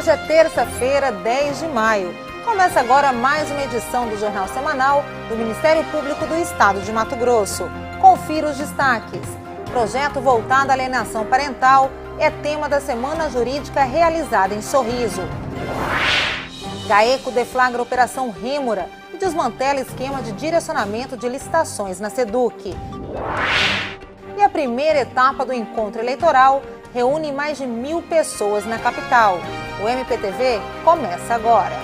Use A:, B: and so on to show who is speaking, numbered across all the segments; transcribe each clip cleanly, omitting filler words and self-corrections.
A: Hoje é terça-feira, 10 de maio. Começa agora mais uma edição do Jornal Semanal do Ministério Público do Estado de Mato Grosso. Confira os destaques. Projeto voltado à alienação parental é tema da Semana Jurídica realizada em Sorriso. GAECO deflagra Operação Rêmora e desmantela esquema de direcionamento de licitações na SEDUC. E a primeira etapa do encontro eleitoral reúne mais de 1.000 pessoas na capital. O MPTV começa agora.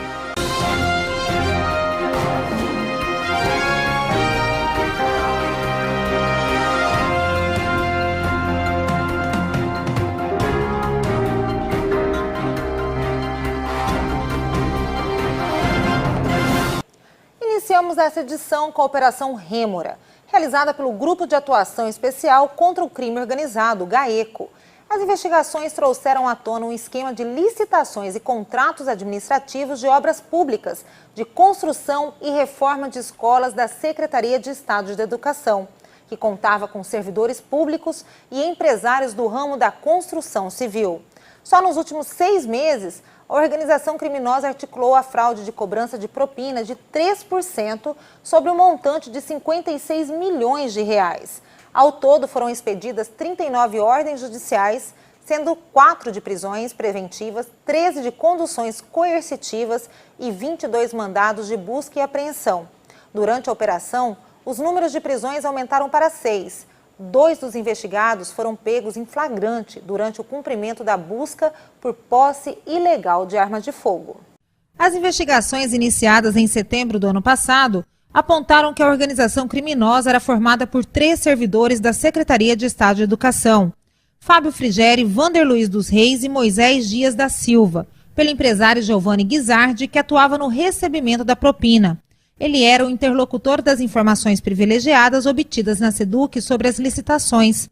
A: Iniciamos essa edição com a Operação Rêmora, realizada pelo Grupo de Atuação Especial contra o Crime Organizado, GAECO. As investigações trouxeram à tona um esquema de licitações e contratos administrativos de obras públicas, de construção e reforma de escolas da Secretaria de Estado de Educação, que contava com servidores públicos e empresários do ramo da construção civil. Só nos últimos 6 meses, a organização criminosa articulou a fraude de cobrança de propina de 3% sobre um montante de 56 milhões de reais. Ao todo, foram expedidas 39 ordens judiciais, sendo 4 de prisões preventivas, 13 de conduções coercitivas e 22 mandados de busca e apreensão. Durante a operação, os números de prisões aumentaram para 6. 2 dos investigados foram pegos em flagrante durante o cumprimento da busca por posse ilegal de armas de fogo. As investigações iniciadas em setembro do ano passado apontaram que a organização criminosa era formada por 3 servidores da Secretaria de Estado de Educação: Fábio Frigeri, Vander Luiz dos Reis e Moisés Dias da Silva, pelo empresário Giovanni Guizardi, que atuava no recebimento da propina. Ele era o interlocutor das informações privilegiadas obtidas na SEDUC sobre as licitações.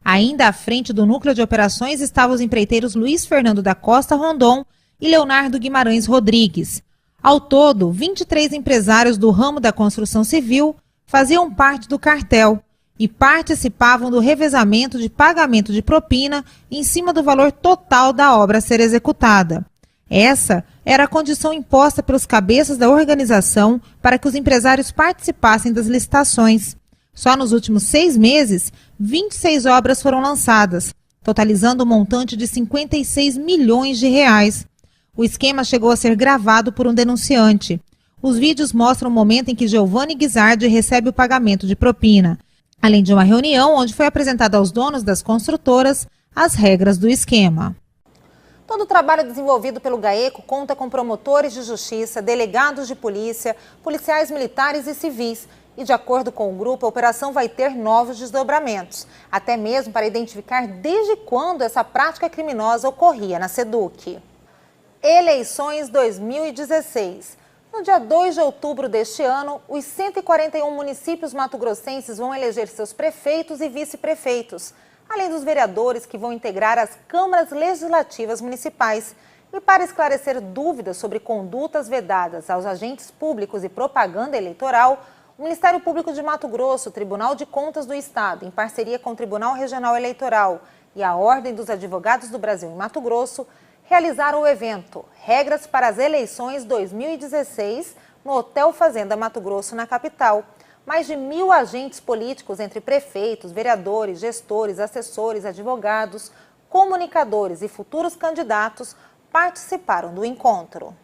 A: Ainda à frente do núcleo de operações estavam os empreiteiros Luiz Fernando da Costa Rondon e Leonardo Guimarães Rodrigues. Ao todo, 23 empresários do ramo da construção civil faziam parte do cartel e participavam do revezamento de pagamento de propina em cima do valor total da obra a ser executada. Essa era a condição imposta pelos cabeças da organização para que os empresários participassem das licitações. Só nos últimos 6 meses, 26 obras foram lançadas, totalizando um montante de 56 milhões de reais. O esquema chegou a ser gravado por um denunciante. Os vídeos mostram o momento em que Giovanni Guizardi recebe o pagamento de propina, além de uma reunião onde foi apresentado aos donos das construtoras as regras do esquema. Todo o trabalho desenvolvido pelo GAECO conta com promotores de justiça, delegados de polícia, policiais militares e civis. E, de acordo com o grupo, a operação vai ter novos desdobramentos, até mesmo para identificar desde quando essa prática criminosa ocorria na SEDUC. Eleições 2016. No dia 2 de outubro deste ano, os 141 municípios mato-grossenses vão eleger seus prefeitos e vice-prefeitos, além dos vereadores que vão integrar as câmaras legislativas municipais. E para esclarecer dúvidas sobre condutas vedadas aos agentes públicos e propaganda eleitoral, o Ministério Público de Mato Grosso, o Tribunal de Contas do Estado, em parceria com o Tribunal Regional Eleitoral e a Ordem dos Advogados do Brasil em Mato Grosso, realizaram o evento Regras para as Eleições 2016 no Hotel Fazenda Mato Grosso, na capital. Mais de 1.000 agentes políticos, entre prefeitos, vereadores, gestores, assessores, advogados, comunicadores e futuros candidatos, participaram do encontro.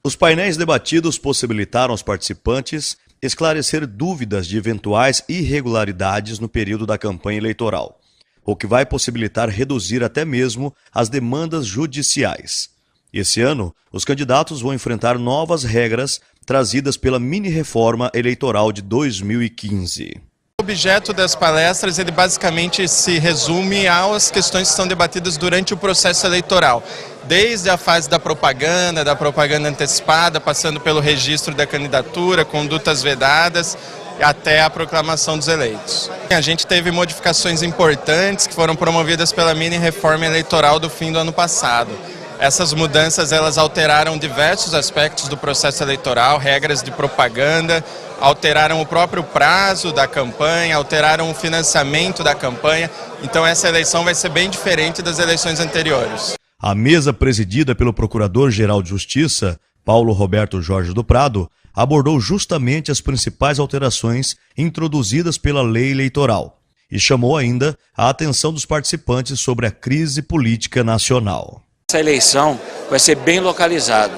B: Os painéis debatidos possibilitaram aos participantes esclarecer dúvidas de eventuais irregularidades no período da campanha eleitoral, o que vai possibilitar reduzir até mesmo as demandas judiciais. Esse ano, os candidatos vão enfrentar novas regras trazidas pela mini-reforma eleitoral de 2015.
C: O objeto das palestras, ele basicamente se resume às questões que são debatidas durante o processo eleitoral, desde a fase da propaganda antecipada, passando pelo registro da candidatura, condutas vedadas, até a proclamação dos eleitos. A gente teve modificações importantes que foram promovidas pela mini-reforma eleitoral do fim do ano passado. Essas mudanças, elas alteraram diversos aspectos do processo eleitoral, regras de propaganda, alteraram o próprio prazo da campanha, alteraram o financiamento da campanha. Então essa eleição vai ser bem diferente das eleições anteriores.
B: A mesa presidida pelo Procurador-Geral de Justiça, Paulo Roberto Jorge do Prado, abordou justamente as principais alterações introduzidas pela lei eleitoral e chamou ainda a atenção dos participantes sobre a crise política nacional.
D: Essa eleição vai ser bem localizada,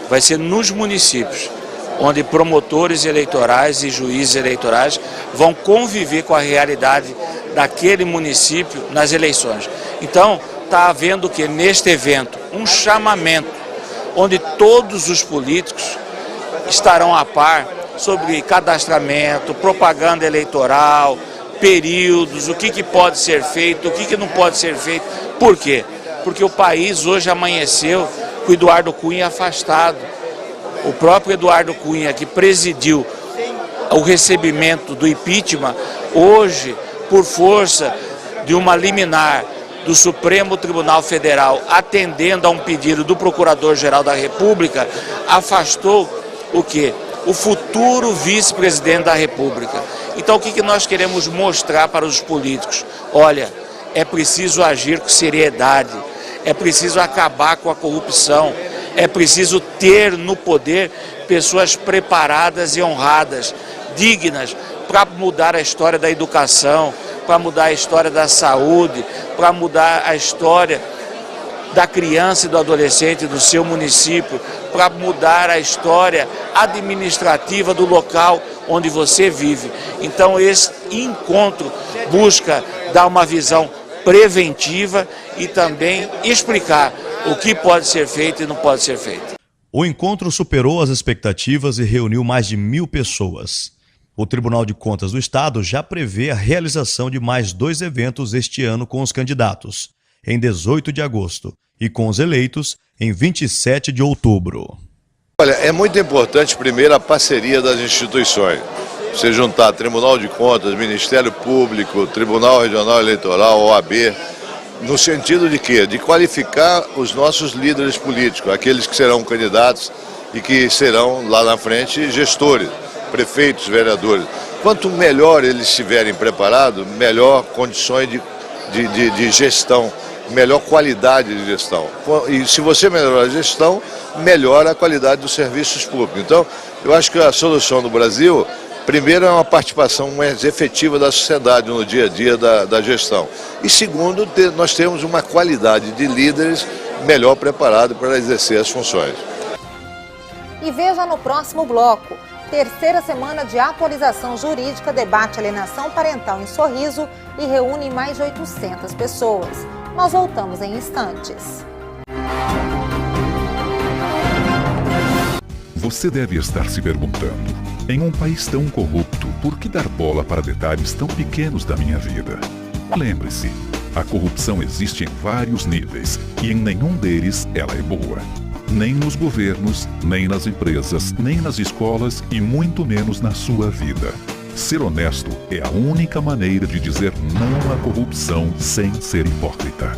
D: vai ser nos municípios, onde promotores eleitorais e juízes eleitorais vão conviver com a realidade daquele município nas eleições. Então, está havendo que neste evento um chamamento, onde todos os políticos estarão a par sobre cadastramento, propaganda eleitoral, períodos, o que pode ser feito, o que não pode ser feito. Por quê? Porque o país hoje amanheceu com o Eduardo Cunha afastado. O próprio Eduardo Cunha, que presidiu o recebimento do impeachment, hoje, por força de uma liminar do Supremo Tribunal Federal, atendendo a um pedido do Procurador-Geral da República, afastou o quê? O futuro vice-presidente da República. Então, o que nós queremos mostrar para os políticos? Olha, é preciso agir com seriedade, é preciso acabar com a corrupção, é preciso ter no poder pessoas preparadas e honradas, dignas, para mudar a história da educação, para mudar a história da saúde, para mudar a história da criança e do adolescente do seu município, para mudar a história administrativa do local onde você vive. Então esse encontro busca dar uma visão preventiva e também explicar o que pode ser feito e não pode ser feito.
B: O encontro superou as expectativas e reuniu mais de 1.000 pessoas. O Tribunal de Contas do Estado já prevê a realização de mais 2 eventos este ano com os candidatos, em 18 de agosto, e com os eleitos, em 27 de outubro.
E: Olha, é muito importante, primeiro, a parceria das instituições. Você juntar Tribunal de Contas, Ministério Público, Tribunal Regional Eleitoral, OAB, no sentido de quê? De qualificar os nossos líderes políticos, aqueles que serão candidatos e que serão, lá na frente, gestores, prefeitos, vereadores. Quanto melhor eles estiverem preparados, melhor condições de gestão, melhor qualidade de gestão. E se você melhorar a gestão, melhora a qualidade dos serviços públicos. Então, eu acho que a solução do Brasil, primeiro, é uma participação mais efetiva da sociedade no dia a dia da gestão. E segundo, nós temos uma qualidade de líderes melhor preparados para exercer as funções.
A: E veja no próximo bloco. Terceira semana de atualização jurídica debate alienação parental em Sorriso e reúne mais de 800 pessoas. Nós voltamos em instantes.
F: Você deve estar se perguntando, em um país tão corrupto, por que dar bola para detalhes tão pequenos da minha vida? Lembre-se, a corrupção existe em vários níveis e em nenhum deles ela é boa. Nem nos governos, nem nas empresas, nem nas escolas e muito menos na sua vida. Ser honesto é a única maneira de dizer não à corrupção sem ser hipócrita.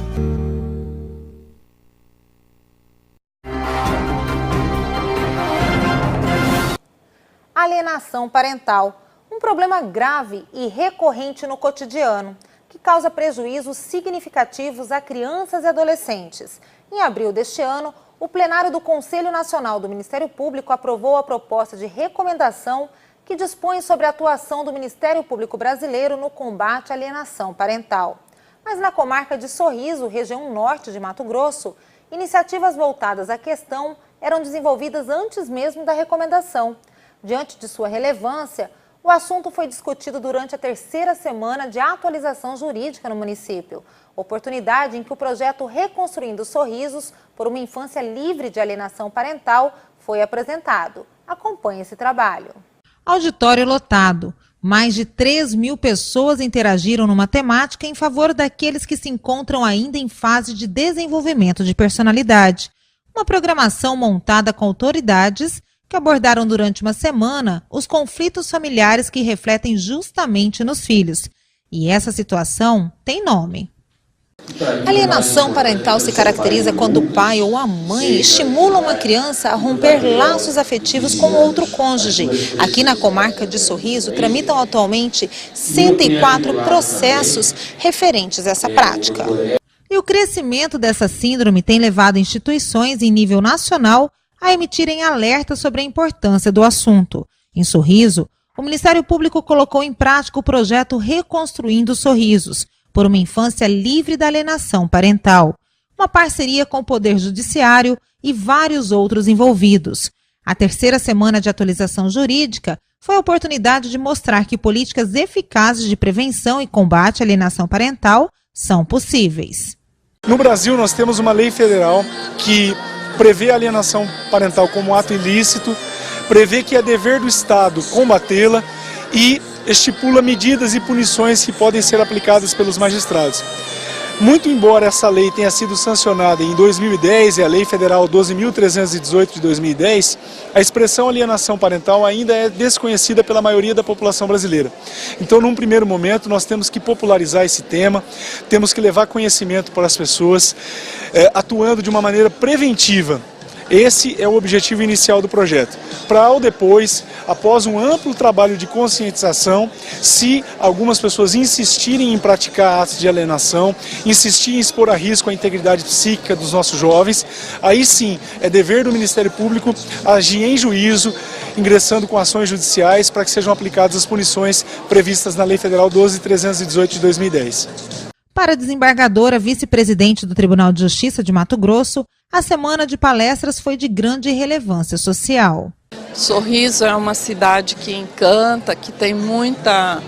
A: Alienação parental, um problema grave e recorrente no cotidiano, que causa prejuízos significativos a crianças e adolescentes. Em abril deste ano, o plenário do Conselho Nacional do Ministério Público aprovou a proposta de recomendação que dispõe sobre a atuação do Ministério Público Brasileiro no combate à alienação parental. Mas na comarca de Sorriso, região norte de Mato Grosso, iniciativas voltadas à questão eram desenvolvidas antes mesmo da recomendação. Diante de sua relevância, o assunto foi discutido durante a terceira semana de atualização jurídica no município, oportunidade em que o projeto Reconstruindo Sorrisos por uma Infância Livre de Alienação Parental foi apresentado. Acompanhe esse trabalho.
G: Auditório lotado. Mais de 3.000 pessoas interagiram numa temática em favor daqueles que se encontram ainda em fase de desenvolvimento de personalidade. Uma programação montada com autoridades que abordaram durante uma semana os conflitos familiares que refletem justamente nos filhos. E essa situação tem nome.
A: A alienação parental se caracteriza quando o pai ou a mãe estimulam uma criança a romper laços afetivos com outro cônjuge. Aqui na comarca de Sorriso, tramitam atualmente 104 processos referentes a essa prática.
G: E E o crescimento dessa síndrome tem levado instituições em nível nacional a emitirem alertas sobre a importância do assunto. Em Sorriso, o Ministério Público colocou em prática o projeto Reconstruindo Sorrisos, por uma infância livre da alienação parental, uma parceria com o Poder Judiciário e vários outros envolvidos. A terceira semana de atualização jurídica foi a oportunidade de mostrar que políticas eficazes de prevenção e combate à alienação parental são possíveis.
H: No Brasil, nós temos uma lei federal que prevê a alienação parental como ato ilícito, prevê que é dever do Estado combatê-la e estipula medidas e punições que podem ser aplicadas pelos magistrados. Muito embora essa lei tenha sido sancionada em 2010, a Lei Federal 12.318 de 2010, a expressão alienação parental ainda é desconhecida pela maioria da população brasileira. Então, num primeiro momento, nós temos que popularizar esse tema, temos que levar conhecimento para as pessoas, atuando de uma maneira preventiva. Esse é o objetivo inicial do projeto. Para ao depois, após um amplo trabalho de conscientização, se algumas pessoas insistirem em praticar atos de alienação, insistirem em expor a risco a integridade psíquica dos nossos jovens, aí sim é dever do Ministério Público agir em juízo, ingressando com ações judiciais para que sejam aplicadas as punições previstas na Lei Federal 12.318 de 2010.
G: Para a desembargadora vice-presidente do Tribunal de Justiça de Mato Grosso, a semana de palestras foi de grande relevância social.
I: Sorriso é uma cidade que encanta, que tem muita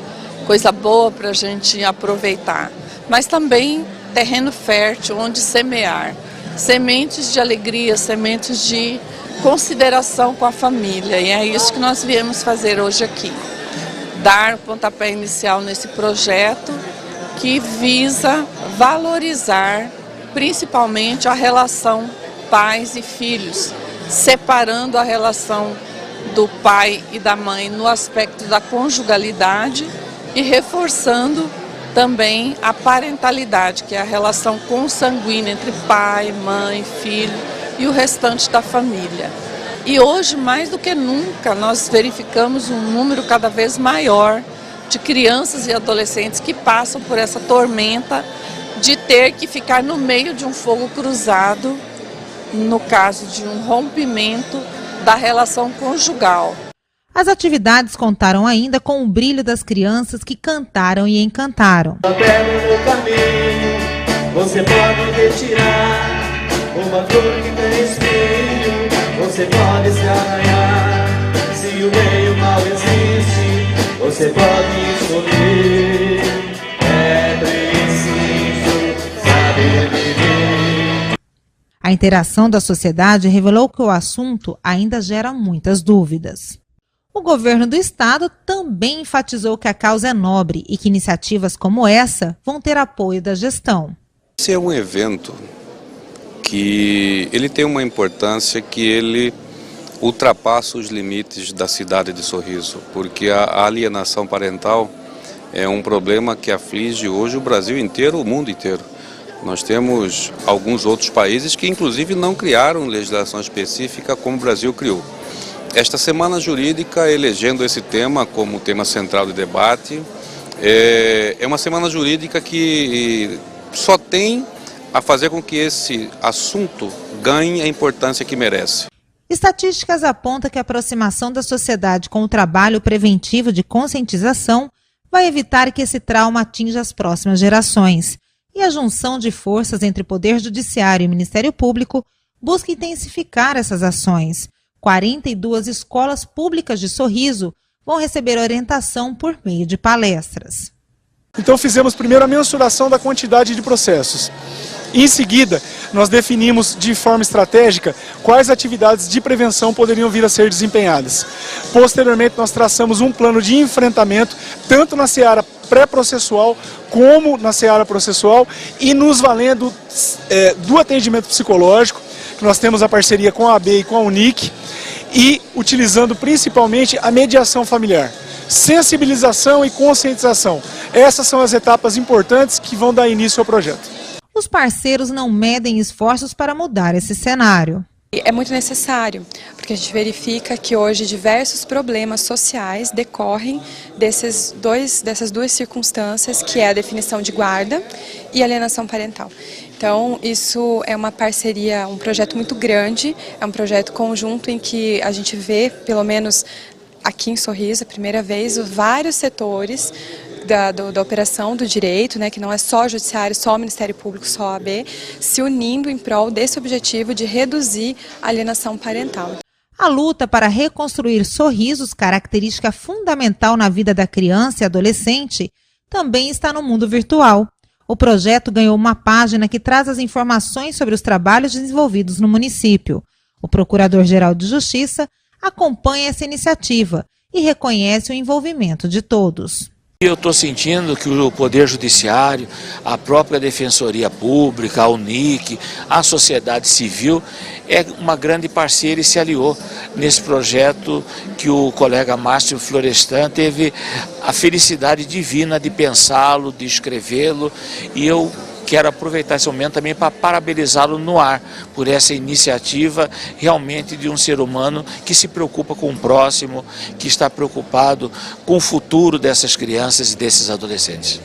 I: coisa boa para a gente aproveitar, mas também terreno fértil onde semear, sementes de alegria, sementes de consideração com a família, e é isso que nós viemos fazer hoje aqui, dar o pontapé inicial nesse projeto que visa valorizar principalmente a relação pais e filhos, separando a relação do pai e da mãe no aspecto da conjugalidade e reforçando também a parentalidade, que é a relação consanguínea entre pai, mãe, filho e o restante da família. E hoje, mais do que nunca, nós verificamos um número cada vez maior de crianças e adolescentes que passam por essa tormenta de ter que ficar no meio de um fogo cruzado, no caso de um rompimento da relação conjugal.
G: As atividades contaram ainda com o brilho das crianças que cantaram e encantaram.
J: Até no caminho você pode retirar uma flor que tem espinho, você pode se arranhar. Se o bem e o mal existe, você pode sorrir. É preciso saber viver.
G: A interação da sociedade revelou que o assunto ainda gera muitas dúvidas. O governo do estado também enfatizou que a causa é nobre e que iniciativas como essa vão ter apoio da gestão.
K: Esse é um evento que ele tem uma importância que ele ultrapassa os limites da cidade de Sorriso, porque a alienação parental é um problema que aflige hoje o Brasil inteiro, o mundo inteiro. Nós temos alguns outros países que inclusive não criaram legislação específica como o Brasil criou. Esta semana jurídica, elegendo esse tema como tema central de debate, é uma semana jurídica que só tem a fazer com que esse assunto ganhe a importância que merece.
G: Estatísticas apontam que a aproximação da sociedade com o trabalho preventivo de conscientização vai evitar que esse trauma atinja as próximas gerações. E a junção de forças entre o Poder Judiciário e o Ministério Público busca intensificar essas ações. 42 escolas públicas de Sorriso vão receber orientação por meio de palestras.
H: Então fizemos primeiro a mensuração da quantidade de processos. Em seguida, nós definimos de forma estratégica quais atividades de prevenção poderiam vir a ser desempenhadas. Posteriormente, nós traçamos um plano de enfrentamento, tanto na seara pré-processual como na seara processual, e nos valendo do atendimento psicológico, que nós temos a parceria com a AB e com a UNIC, e utilizando principalmente a mediação familiar. Sensibilização e conscientização. Essas são as etapas importantes que vão dar início ao projeto.
G: Os parceiros não medem esforços para mudar esse cenário.
L: É muito necessário, porque a gente verifica que hoje diversos problemas sociais decorrem dessas duas circunstâncias, que é a definição de guarda e alienação parental. Então, isso é uma parceria, um projeto muito grande, é um projeto conjunto em que a gente vê, pelo menos aqui em Sorriso, a primeira vez, vários setores da operação do direito, né, que não é só o Judiciário, só o Ministério Público, só a OAB, se unindo em prol desse objetivo de reduzir a alienação parental.
G: A luta para reconstruir sorrisos, característica fundamental na vida da criança e adolescente, também está no mundo virtual. O projeto ganhou uma página que traz as informações sobre os trabalhos desenvolvidos no município. O Procurador-Geral de Justiça acompanha essa iniciativa e reconhece o envolvimento de todos.
D: Eu estou sentindo que o Poder Judiciário, a própria Defensoria Pública, a UNIC, a sociedade civil, é uma grande parceira e se aliou nesse projeto que o colega Márcio Florestan teve a felicidade divina de pensá-lo, de escrevê-lo, e eu quero aproveitar esse momento também para parabenizá-lo no ar por essa iniciativa realmente de um ser humano que se preocupa com o próximo, que está preocupado com o futuro dessas crianças e desses adolescentes.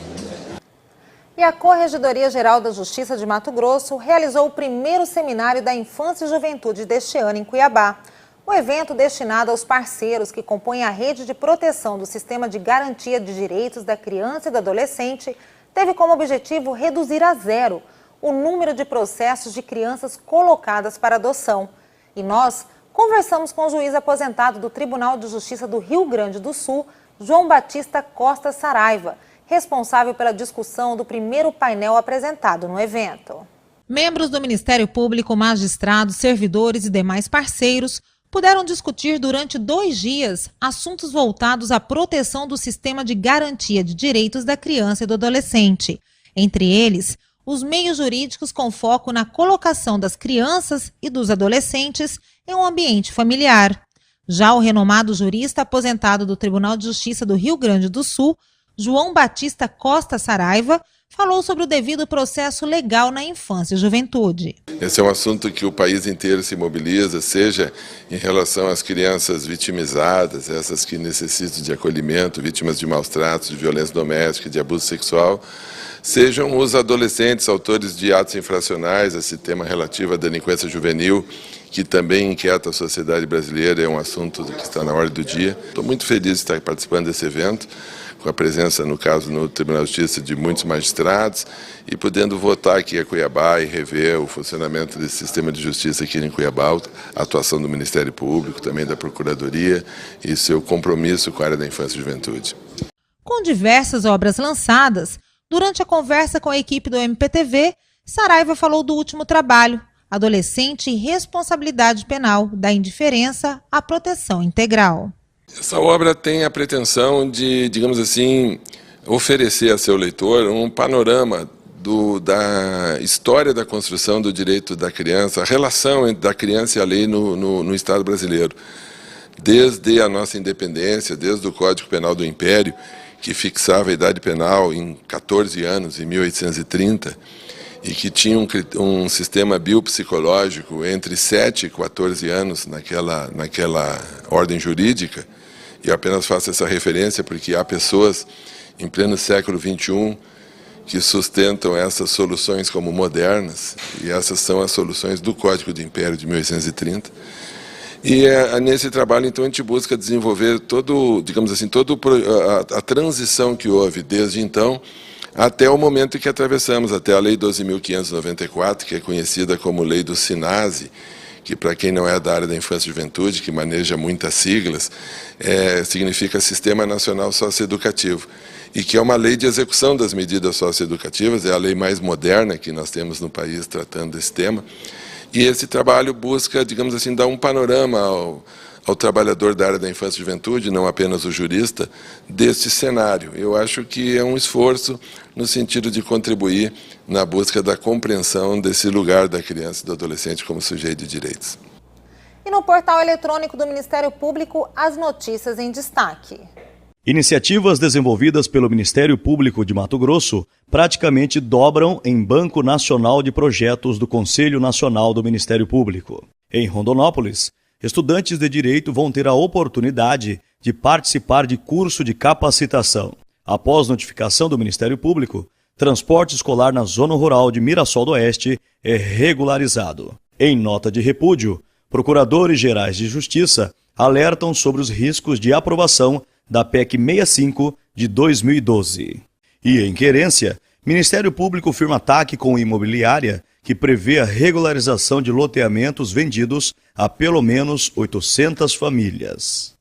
A: E a Corregedoria Geral da Justiça de Mato Grosso realizou o primeiro seminário da Infância e Juventude deste ano em Cuiabá. O evento, destinado aos parceiros que compõem a rede de proteção do Sistema de Garantia de Direitos da Criança e do Adolescente, teve como objetivo reduzir a zero o número de processos de crianças colocadas para adoção. E nós conversamos com o juiz aposentado do Tribunal de Justiça do Rio Grande do Sul, João Batista Costa Saraiva, responsável pela discussão do primeiro painel apresentado no evento.
G: Membros do Ministério Público, magistrados, servidores e demais parceiros puderam discutir durante 2 dias assuntos voltados à proteção do sistema de garantia de direitos da criança e do adolescente. Entre eles, os meios jurídicos com foco na colocação das crianças e dos adolescentes em um ambiente familiar. Já o renomado jurista aposentado do Tribunal de Justiça do Rio Grande do Sul, João Batista Costa Saraiva, falou sobre o devido processo legal na infância e juventude.
M: Esse é um assunto que o país inteiro se mobiliza, seja em relação às crianças vitimizadas, essas que necessitam de acolhimento, vítimas de maus tratos, de violência doméstica, de abuso sexual, sejam os adolescentes, autores de atos infracionais, esse tema relativo à delinquência juvenil, que também inquieta a sociedade brasileira, é um assunto que está na ordem do dia. Estou muito feliz de estar participando desse evento, com a presença, no caso, no Tribunal de Justiça de muitos magistrados e podendo votar aqui a Cuiabá e rever o funcionamento desse sistema de justiça aqui em Cuiabá, a atuação do Ministério Público, também da Procuradoria e seu compromisso com a área da infância e juventude.
G: Com diversas obras lançadas, durante a conversa com a equipe do MPTV, Saraiva falou do último trabalho, Adolescente e Responsabilidade Penal, da Indiferença à Proteção Integral.
M: Essa obra tem a pretensão de, digamos assim, oferecer a seu leitor um panorama da história da construção do direito da criança, a relação entre a criança e a lei no Estado brasileiro. Desde a nossa independência, desde o Código Penal do Império, que fixava a idade penal em 14 anos, em 1830, e que tinha um sistema biopsicológico entre 7 e 14 anos naquela ordem jurídica. E eu apenas faço essa referência porque há pessoas em pleno século XXI que sustentam essas soluções como modernas, e essas são as soluções do Código do Império de 1830. E nesse trabalho, então, a gente busca desenvolver a transição que houve desde então até o momento que atravessamos, até a Lei 12.594, que é conhecida como Lei do SINASE, que, para quem não é da área da infância e juventude, que maneja muitas siglas, significa Sistema Nacional Socioeducativo, e que é uma lei de execução das medidas socioeducativas, é a lei mais moderna que nós temos no país tratando desse tema, e esse trabalho busca, digamos assim, dar um panorama ao trabalhador da área da infância e juventude, não apenas o jurista, deste cenário. Eu acho que é um esforço no sentido de contribuir na busca da compreensão desse lugar da criança e do adolescente como sujeito de direitos.
A: E no portal eletrônico do Ministério Público, as notícias em destaque.
B: Iniciativas desenvolvidas pelo Ministério Público de Mato Grosso praticamente dobram em Banco Nacional de Projetos do Conselho Nacional do Ministério Público. Em Rondonópolis, estudantes de direito vão ter a oportunidade de participar de curso de capacitação. Após notificação do Ministério Público, transporte escolar na zona rural de Mirassol do Oeste é regularizado. Em nota de repúdio, procuradores gerais de justiça alertam sobre os riscos de aprovação da PEC 65 de 2012. E em Querência, Ministério Público firma ataque com imobiliária que prevê a regularização de loteamentos vendidos a pelo menos 800 famílias.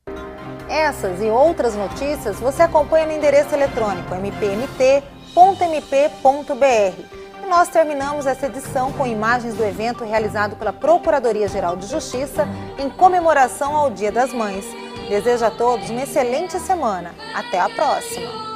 A: Essas e outras notícias você acompanha no endereço eletrônico mpmt.mp.br. E nós terminamos essa edição com imagens do evento realizado pela Procuradoria-Geral de Justiça em comemoração ao Dia das Mães. Desejo a todos uma excelente semana. Até a próxima!